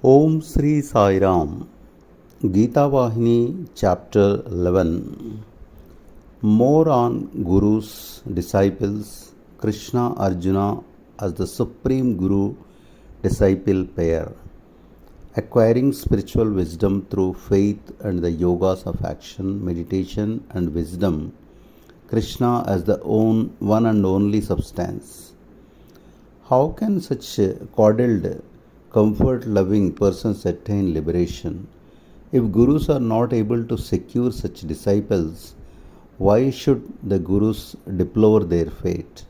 Om Sri Sai Ram. Gita Vahini, Chapter-11. More on Guru's disciples, Krishna Arjuna as the supreme Guru disciple pair. Acquiring spiritual wisdom through faith and the yogas of action, meditation, and wisdom. Krishna as the one and only substance. How can such coddled, comfort loving persons attain liberation? If gurus are not able to secure such disciples, why should the gurus deplore their fate?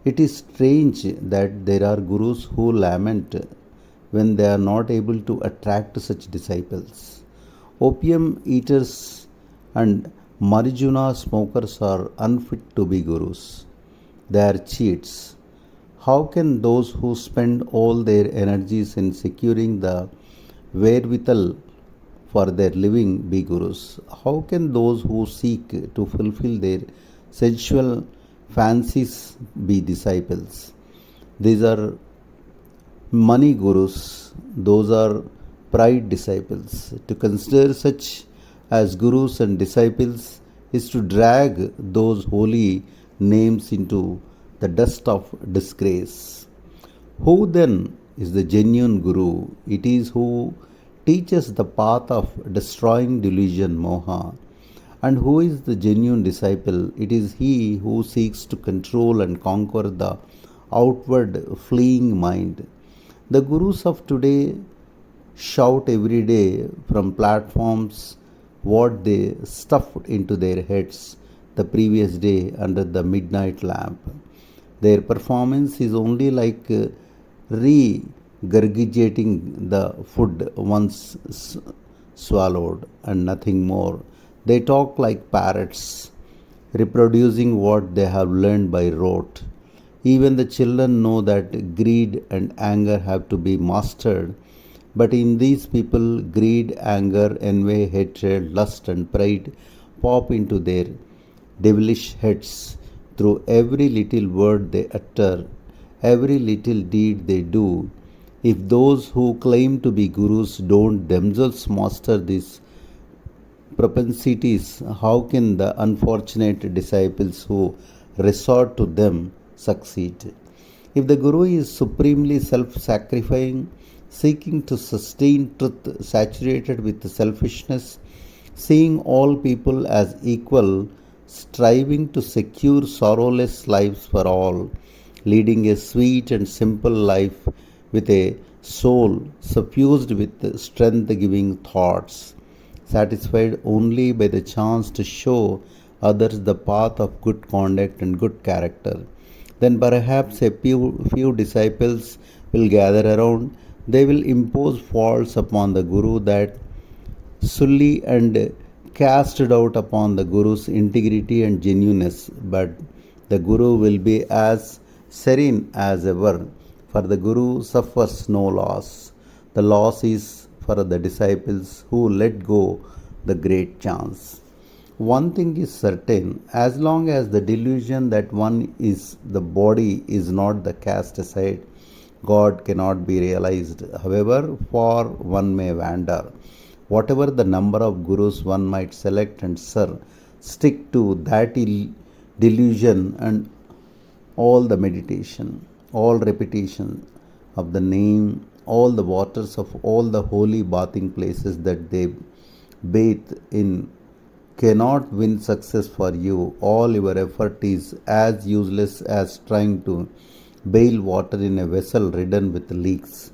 It is strange that there are gurus who lament when they are not able to attract such disciples. Opium eaters and marijuana smokers are unfit to be gurus. They are cheats. How can those who spend all their energies in securing the wherewithal for their living be gurus? How can those who seek to fulfill their sensual fancies be disciples? These are money gurus, those are pride disciples. To consider such as gurus and disciples is to drag those holy names into the dust of disgrace. Who then is the genuine Guru? It is who teaches the path of destroying delusion, moha. And who is the genuine disciple? It is he who seeks to control and conquer the outward fleeing mind. The Gurus of today shout every day from platforms what they stuffed into their heads the previous day under the midnight lamp. Their performance is only like regurgitating the food once swallowed and nothing more. They talk like parrots, reproducing what they have learned by rote. Even the children know that greed and anger have to be mastered. But in these people, greed, anger, envy, hatred, lust, and pride pop into their devilish heads through every little word they utter, every little deed they do. If those who claim to be gurus don't themselves master these propensities, how can the unfortunate disciples who resort to them succeed? If the guru is supremely self sacrificing, seeking to sustain truth saturated with selfishness, seeing all people as equal, striving to secure sorrowless lives for all, leading a sweet and simple life with a soul suffused with strength giving thoughts, satisfied only by the chance to show others the path of good conduct and good character. Then perhaps a few disciples will gather around. They will impose faults upon the Guru that sully and cast doubt upon the Guru's integrity and genuineness, but the Guru will be as serene as ever, for the Guru suffers no loss. The loss is for the disciples who let go the great chance. One thing is certain, as long as the delusion that one is the body is not the cast aside, God cannot be realized, however far one may wander. Whatever the number of gurus one might select and serve, stick to that delusion and all the meditation, all repetition of the name, all the waters of all the holy bathing places that they bathe in cannot win success for you. All your effort is as useless as trying to bail water in a vessel ridden with leaks.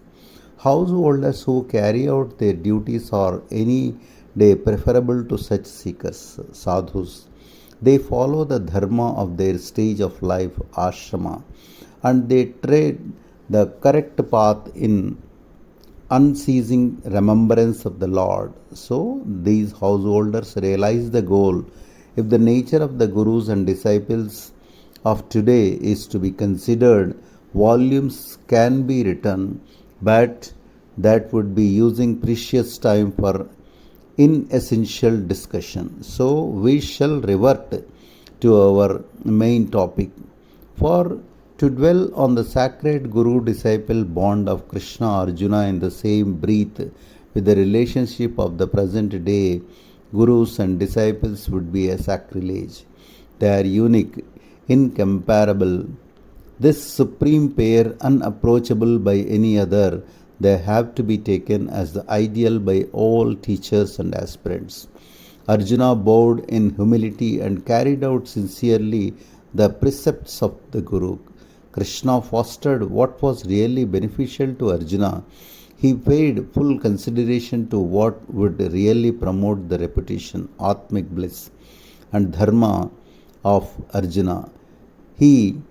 Householders who carry out their duties are any day preferable to such seekers, sadhus. They follow the dharma of their stage of life, ashrama, and they tread the correct path in unceasing remembrance of the Lord. So these householders realize the goal. If the nature of the gurus and disciples of today is to be considered, volumes can be written, but that would be using precious time for inessential discussion. So we shall revert to our main topic. For To dwell on the sacred Guru disciple bond of Krishna Arjuna in the same breath with the relationship of the present day Gurus and disciples would be a sacrilege. They are unique, incomparable. This supreme pair, unapproachable by any other, they have to be taken as the ideal by all teachers and aspirants. Arjuna bowed in humility and carried out sincerely the precepts of the Guru. Krishna fostered what was really beneficial to Arjuna. He paid full consideration to what would really promote the reputation, Atmic bliss, and Dharma of Arjuna. He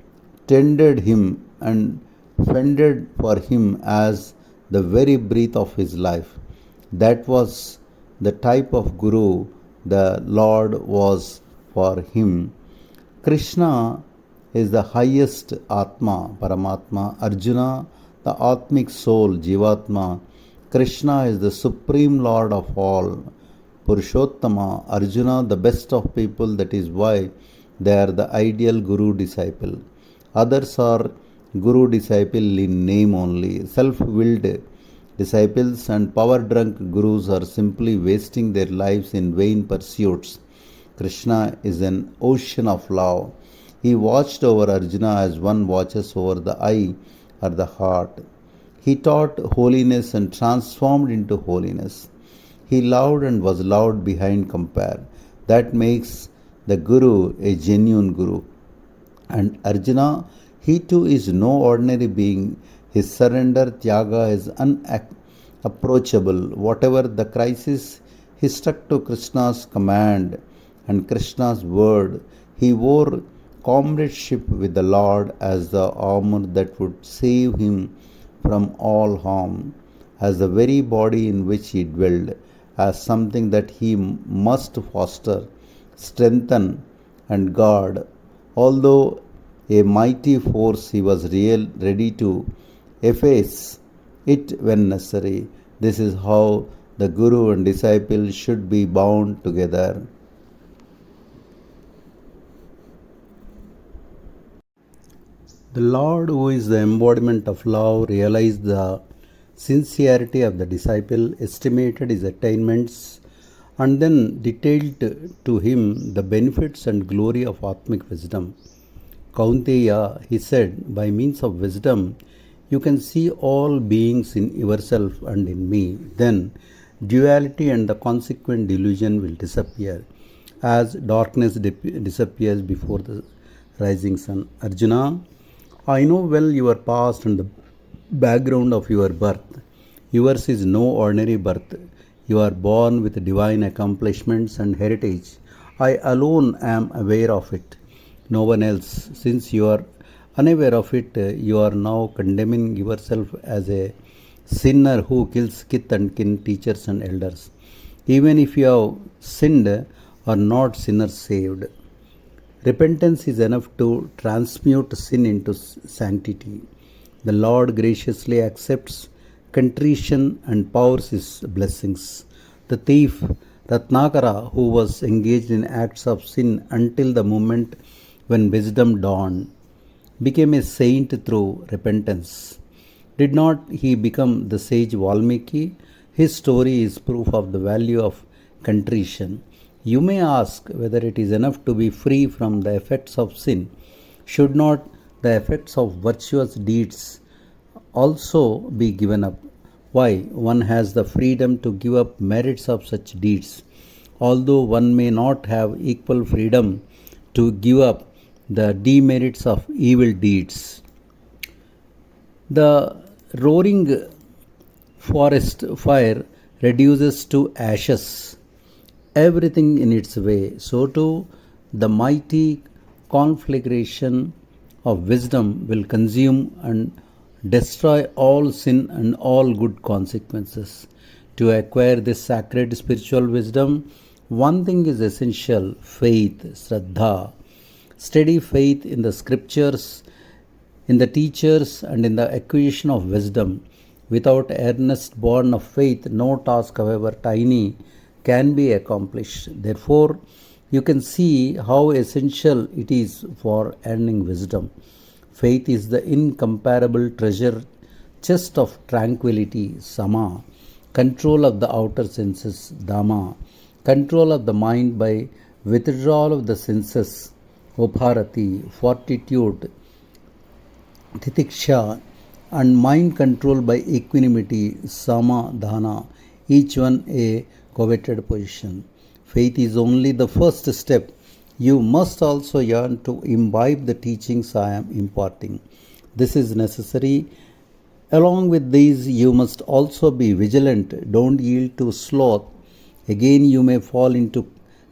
tended him and fended for him as the very breath of his life. That was the type of Guru the Lord was for him. Krishna is the highest Atma, Paramatma. Arjuna, the Atmic soul, Jivatma. Krishna is the supreme Lord of all, Purushottama. Arjuna, the best of people. That is why they are the ideal Guru disciple. Others are Guru disciple in name only. Self-willed disciples and power-drunk Gurus are simply wasting their lives in vain pursuits. Krishna is an ocean of love. He watched over Arjuna as one watches over the eye or the heart. He taught holiness and transformed into holiness. He loved and was loved behind compare. That makes the Guru a genuine Guru. And Arjuna, he too is no ordinary being. His surrender, Tyaga, is unapproachable. Whatever the crisis, he stuck to Krishna's command and Krishna's word. He wore comradeship with the Lord as the armor that would save him from all harm, as the very body in which he dwelled, as something that he must foster, strengthen, and guard. Although a mighty force, he was ready to efface it when necessary. This is how the Guru and disciple should be bound together. The Lord, who is the embodiment of love, realized the sincerity of the disciple, estimated his attainments, and then detailed to him the benefits and glory of Atmic wisdom. Kaunteya, he said, by means of wisdom, you can see all beings in yourself and in me. Then duality and the consequent delusion will disappear, as darkness disappears before the rising sun. Arjuna, I know well your past and the background of your birth. Yours is no ordinary birth. You are born with divine accomplishments and heritage. I alone am aware of it. No one else. Since you are unaware of it, you are now condemning yourself as a sinner who kills kith and kin, teachers and elders. Even if you have sinned, are not sinners saved. Repentance is enough to transmute sin into sanctity. The Lord graciously accepts contrition and pours his blessings. The thief Ratnakara, who was engaged in acts of sin until the moment when wisdom dawned, became a saint through repentance. Did not he become the sage Valmiki? His story is proof of the value of contrition. You may ask whether it is enough to be free from the effects of sin. Should not the effects of virtuous deeds also be given up? Why, one has the freedom to give up merits of such deeds, although one may not have equal freedom to give up the demerits of evil deeds. The roaring forest fire reduces to ashes everything in its way. So too the mighty conflagration of wisdom will consume and destroy all sin and all good consequences. To acquire this sacred spiritual wisdom, one thing is essential: faith, Shraddha. Steady faith in the scriptures, in the teachers, and in the acquisition of wisdom. Without earnest born of faith, no task, however tiny, can be accomplished. Therefore, you can see how essential it is for earning wisdom. Faith is the incomparable treasure chest of tranquility, sama, control of the outer senses, dhamma, control of the mind by withdrawal of the senses, upharati, fortitude, titiksha, and mind control by equanimity, samadhana, each one a coveted position. Faith is only the first step. You must also yearn to imbibe the teachings I am imparting. This is necessary. Along with these, you must also be vigilant. Don't yield to sloth. Again, you may fall into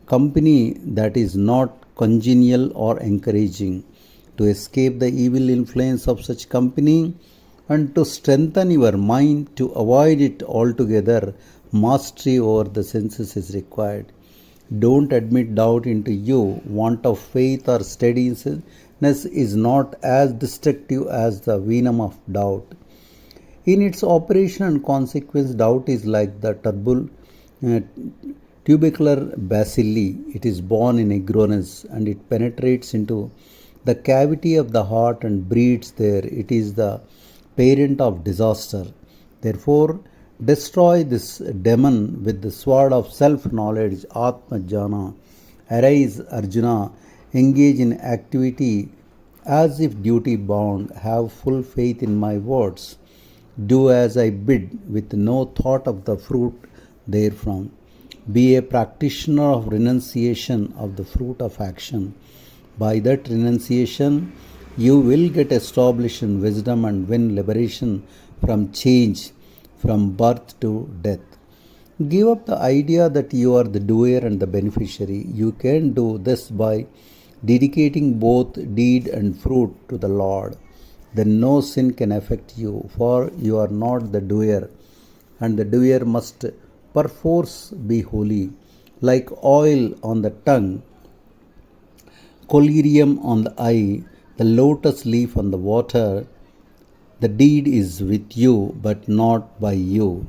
company that is not congenial or encouraging. To escape the evil influence of such company and to strengthen your mind to avoid it altogether, mastery over the senses is required. Don't admit doubt into you. Want of faith or steadiness is not as destructive as the venom of doubt. In its operation and consequence, doubt is like the tubercular bacilli. It is born in ignorance and it penetrates into the cavity of the heart and breeds there. It is the parent of disaster. Therefore, destroy this demon with the sword of self-knowledge, Atma Jnana. Arise, Arjuna, engage in activity as if duty bound. Have full faith in my words. Do as I bid with no thought of the fruit therefrom. Be a practitioner of renunciation of the fruit of action. By that renunciation, you will get established in wisdom and win liberation from change, from birth to death. Give up the idea that you are the doer and the beneficiary. You can do this by dedicating both deed and fruit to the Lord. Then no sin can affect you, for you are not the doer, and the doer must perforce be holy. Like oil on the tongue, collyrium on the eye, the lotus leaf on the water, the deed is with you, but not by you.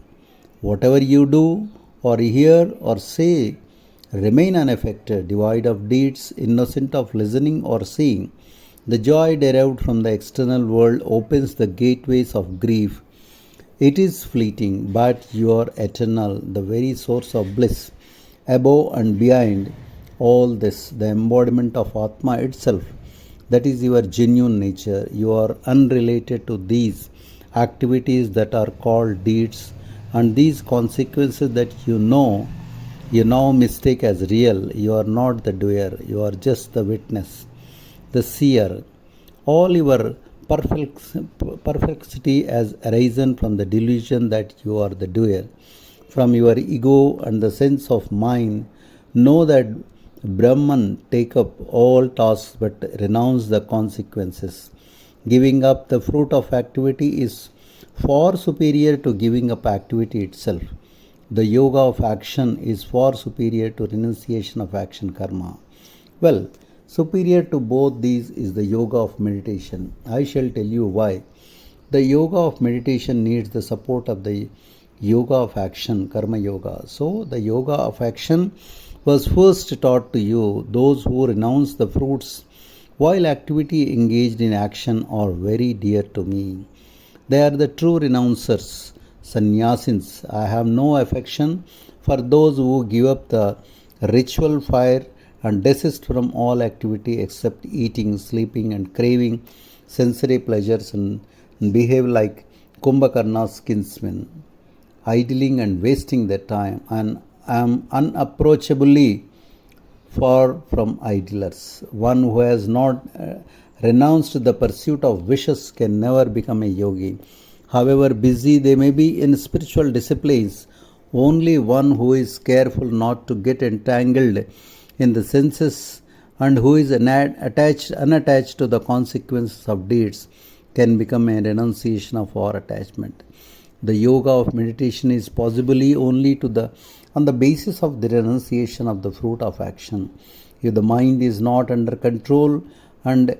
Whatever you do, or hear, or say, remain unaffected, devoid of deeds, innocent of listening or seeing. The joy derived from the external world opens the gateways of grief. It is fleeting, but you are eternal, the very source of bliss. Above and behind all this, the embodiment of Atma itself, that is your genuine nature. You are unrelated to these activities that are called deeds, and these consequences that you now mistake as real. You are not the doer, you are just the witness, the seer. All your perplexity has arisen from the delusion that you are the doer. From your ego and the sense of mind, know that Brahman take up all tasks but renounce the consequences. Giving up the fruit of activity is far superior to giving up activity itself. The yoga of action is far superior to renunciation of action karma. Well, superior to both these is the yoga of meditation. I shall tell you why. The yoga of meditation needs the support of the yoga of action, karma yoga. So, the yoga of action was first taught to you. Those who renounce the fruits while activity engaged in action are very dear to me. They are the true renouncers, sannyasins. I have no affection for those who give up the ritual fire and desist from all activity except eating, sleeping, and craving sensory pleasures and behave like Kumbhakarna's kinsmen, idling and wasting their time, and am unapproachably far from idlers. One who has not renounced the pursuit of wishes can never become a yogi. However busy they may be in spiritual disciplines, only one who is careful not to get entangled in the senses and who is unattached to the consequences of deeds can become a renunciation of all attachment. The yoga of meditation is possibly only on the basis of the renunciation of the fruit of action. If the mind is not under control and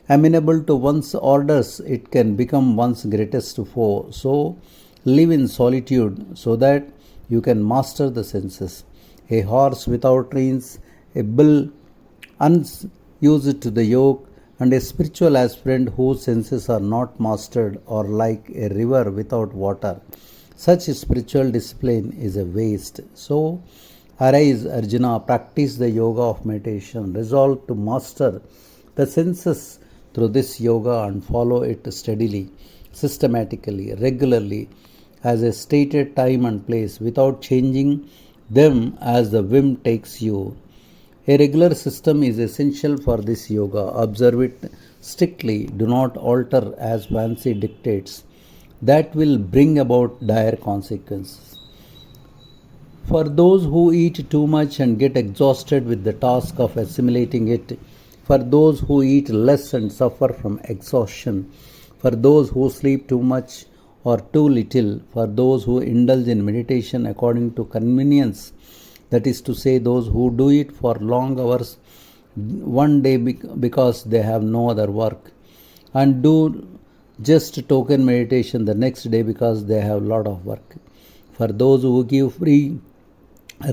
amenable to one's orders, it can become one's greatest foe. So, live in solitude so that you can master the senses. A horse without reins, a bull unused to the yoke, and a spiritual aspirant whose senses are not mastered or like a river without water. Such spiritual discipline is a waste. So, arise, Arjuna, practice the yoga of meditation, resolve to master the senses through this yoga and follow it steadily, systematically, regularly, as a stated time and place, without changing them as the whim takes you. A regular system is essential for this yoga. Observe it strictly, do not alter as fancy dictates. That will bring about dire consequences. For those who eat too much and get exhausted with the task of assimilating it, for those who eat less and suffer from exhaustion, for those who sleep too much or too little, for those who indulge in meditation according to convenience, that is to say, those who do it for long hours one day because they have no other work, and do just token meditation the next day because they have lot of work. For those who give free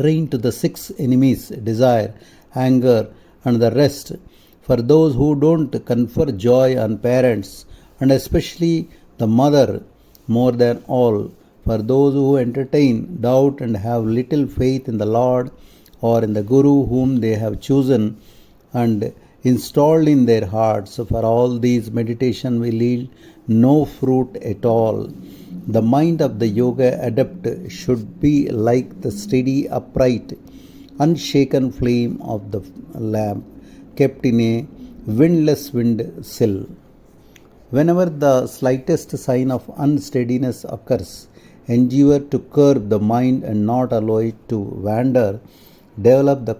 rein to the six enemies, desire, anger, and the rest, for those who don't confer joy on parents, and especially the mother more than all, for those who entertain doubt and have little faith in the Lord or in the Guru whom they have chosen and installed in their hearts, for all these meditation will yield no fruit at all. The mind of the yoga adept should be like the steady, upright, unshaken flame of the lamp kept in a windless wind sill. Whenever the slightest sign of unsteadiness occurs, endeavor to curb the mind and not allow it to wander. Develop the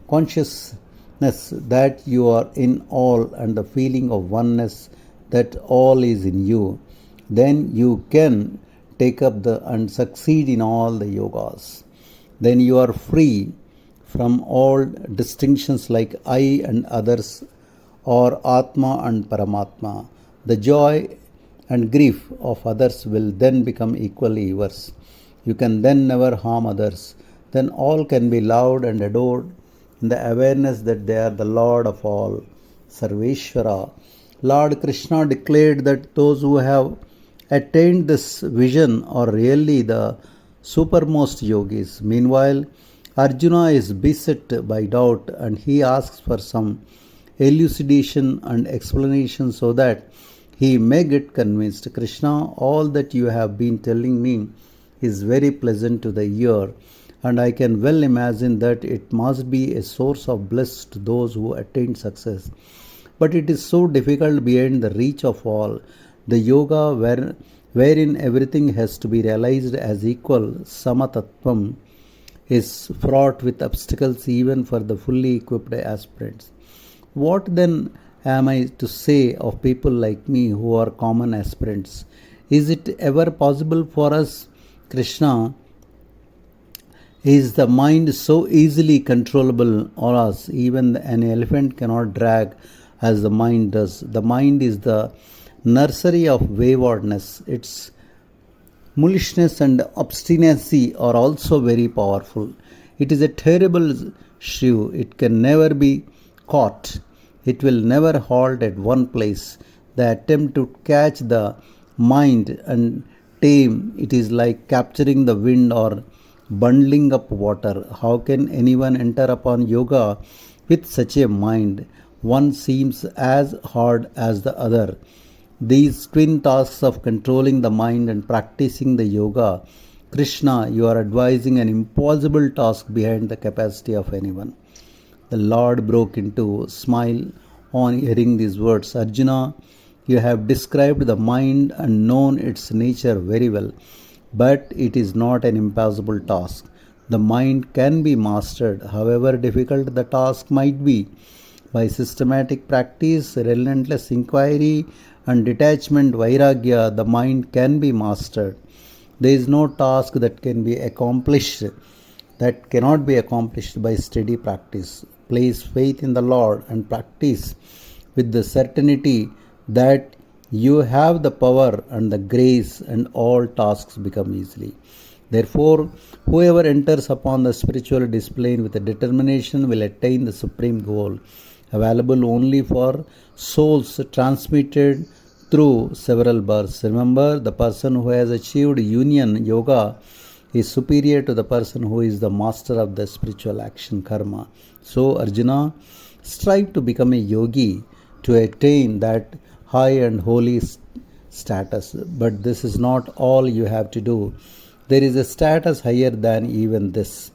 consciousness that you are in all and the feeling of oneness that all is in you. Then you can take up and succeed in all the yogas. Then you are free from all distinctions like I and others, or Atma and Paramatma. The joy and grief of others will then become equally yours. You can then never harm others. Then all can be loved and adored in the awareness that they are the Lord of all, Sarveshwara. Lord Krishna declared that those who have attained this vision are really the supermost yogis. Meanwhile, Arjuna is beset by doubt and he asks for some elucidation and explanation so that he may get convinced. Krishna, all that you have been telling me is very pleasant to the ear, and I can well imagine that it must be a source of bliss to those who attain success. But it is so difficult beyond the reach of all. The yoga wherein everything has to be realized as equal, samatattvam, is fraught with obstacles even for the fully equipped aspirants. What then am I to say of people like me who are common aspirants? Is it ever possible for us, Krishna? Is the mind so easily controllable or us? Even an elephant cannot drag as the mind does. The mind is the nursery of waywardness. Its mullishness and obstinacy are also very powerful. It is a terrible shrew. It can never be caught. It will never halt at one place. The attempt to catch the mind and tame it is like capturing the wind or bundling up water. How can anyone enter upon yoga with such a mind? One seems as hard as the other. These twin tasks of controlling the mind and practicing the yoga, Krishna, you are advising an impossible task behind the capacity of anyone. The Lord broke into a smile on hearing these words. Arjuna, you have described the mind and known its nature very well, but it is not an impossible task. The mind can be mastered, however difficult the task might be. By systematic practice, relentless inquiry, and detachment, vairagya, the mind can be mastered. There is no task that cannot be accomplished by steady practice. Place faith in the Lord and practice with the certainty that you have the power and the grace, and all tasks become easily. Therefore, whoever enters upon the spiritual discipline with a determination will attain the supreme goal. available only for souls transmitted through several births. Remember, the person who has achieved union yoga is superior to the person who is the master of the spiritual action karma. So, Arjuna, strive to become a yogi to attain that high and holy status. But this is not all you have to do. There is a status higher than even this.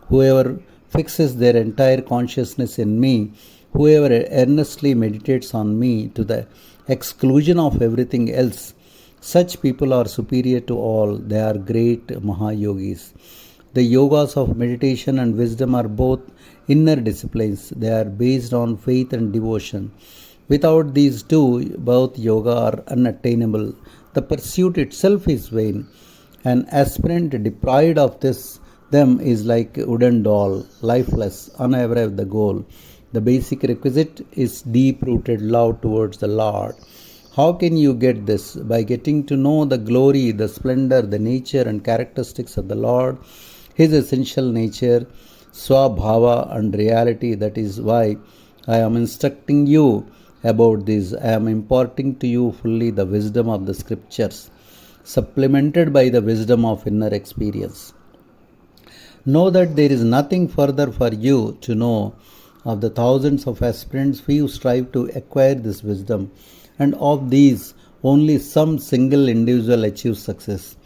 Whoever fixes their entire consciousness in me, whoever earnestly meditates on me to the exclusion of everything else, such people are superior to all. They are great Mahayogis. The yogas of meditation and wisdom are both inner disciplines. They are based on faith and devotion. Without these two, both yoga are unattainable. The pursuit itself is vain. An aspirant deprived of them is like a wooden doll, lifeless, unaware of the goal. The basic requisite is deep-rooted love towards the Lord. How can you get this? By getting to know the glory, the splendor, the nature and characteristics of the Lord, His essential nature, Swabhava and reality. That is why I am instructing you about this. I am imparting to you fully the wisdom of the scriptures, supplemented by the wisdom of inner experience. Know that there is nothing further for you to know. Of the thousands of aspirants, few strive to acquire this wisdom, and of these, only some single individual achieves success.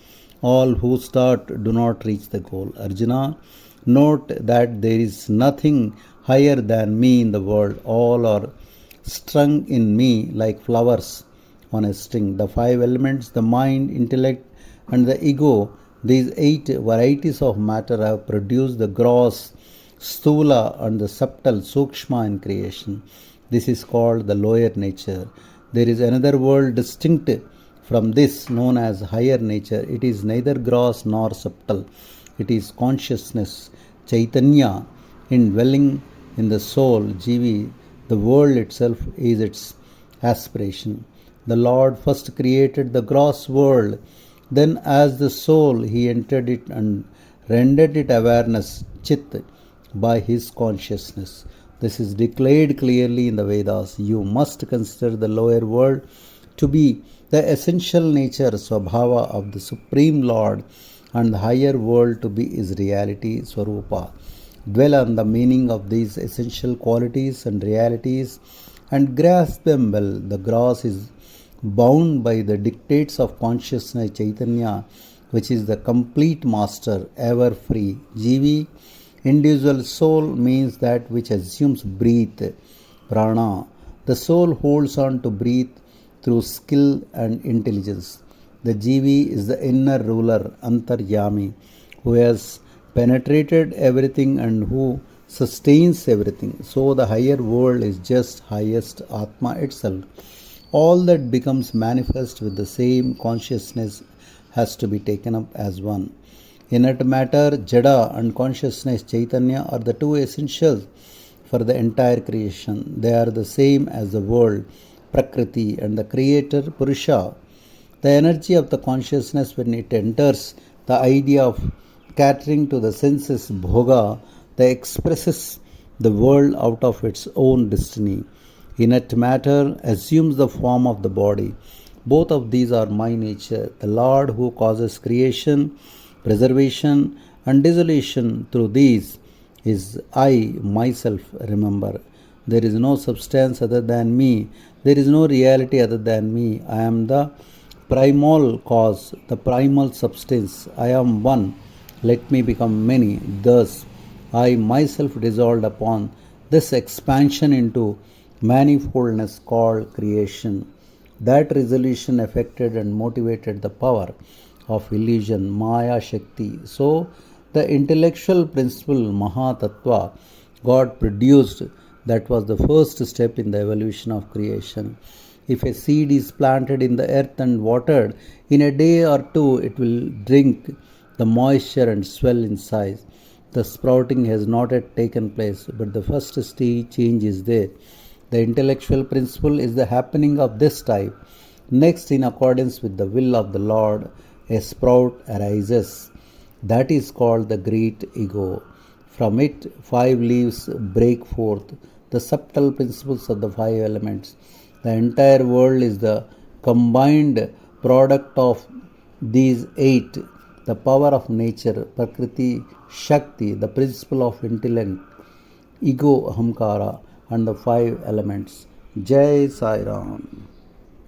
All who start do not reach the goal. Arjuna, note that there is nothing higher than me in the world. All are strung in me like flowers on a string. The five elements, the mind, intellect, and the ego, these 8 varieties of matter have produced the gross, sthula, and the subtle, sukshma in creation. This is called the lower nature. There is another world distinct from this, known as higher nature. It is neither gross nor subtle. It is consciousness, Chaitanya, indwelling in the soul, Jivi. The world itself is its aspiration. The Lord first created the gross world. Then as the soul, He entered it and rendered it awareness, Chit, by His consciousness. This is declared clearly in the Vedas. You must consider the lower world to be the essential nature, Swabhava, of the Supreme Lord, and the higher world to be His reality, Swarupa. Dwell on the meaning of these essential qualities and realities and grasp them well. The gross is bound by the dictates of consciousness, Chaitanya, which is the complete master, ever free. Jivi, individual soul, means that which assumes breath, prana. The soul holds on to breathe through skill and intelligence. The Jivi is the inner ruler, Antaryami, who has penetrated everything and who sustains everything. So the higher world is just highest Atma itself. All that becomes manifest with the same consciousness has to be taken up as one. Inert matter, Jada, and consciousness, Chaitanya, are the two essentials for the entire creation. They are the same as the world, Prakriti, and the creator, Purusha. The energy of the consciousness, when it enters the idea of catering to the senses, Bhoga, that expresses the world out of its own destiny. Inert matter assumes the form of the body. Both of these are my nature. The Lord who causes creation, preservation, and dissolution through these is I myself. Remember, there is no substance other than me. There is no reality other than me. I am the primal cause, the primal substance. I am one. Let me become many. Thus, I myself dissolved upon this expansion into manifoldness called creation. That resolution affected and motivated the power of illusion, Maya Shakti. So, the intellectual principle, Mahatattva, God produced, that was the first step in the evolution of creation. If a seed is planted in the earth and watered, in a day or two it will drink the moisture and swell in size. The sprouting has not yet taken place, but the first stage change is there. The intellectual principle is the happening of this type. Next, in accordance with the will of the Lord, a sprout arises. That is called the great ego. From it, 5 leaves break forth. the subtle principles of the five elements. The entire world is the combined product of these eight: the power of nature, Prakriti, Shakti, the principle of intellect, ego, Ahamkara, and the five elements. Jai Sai Ram.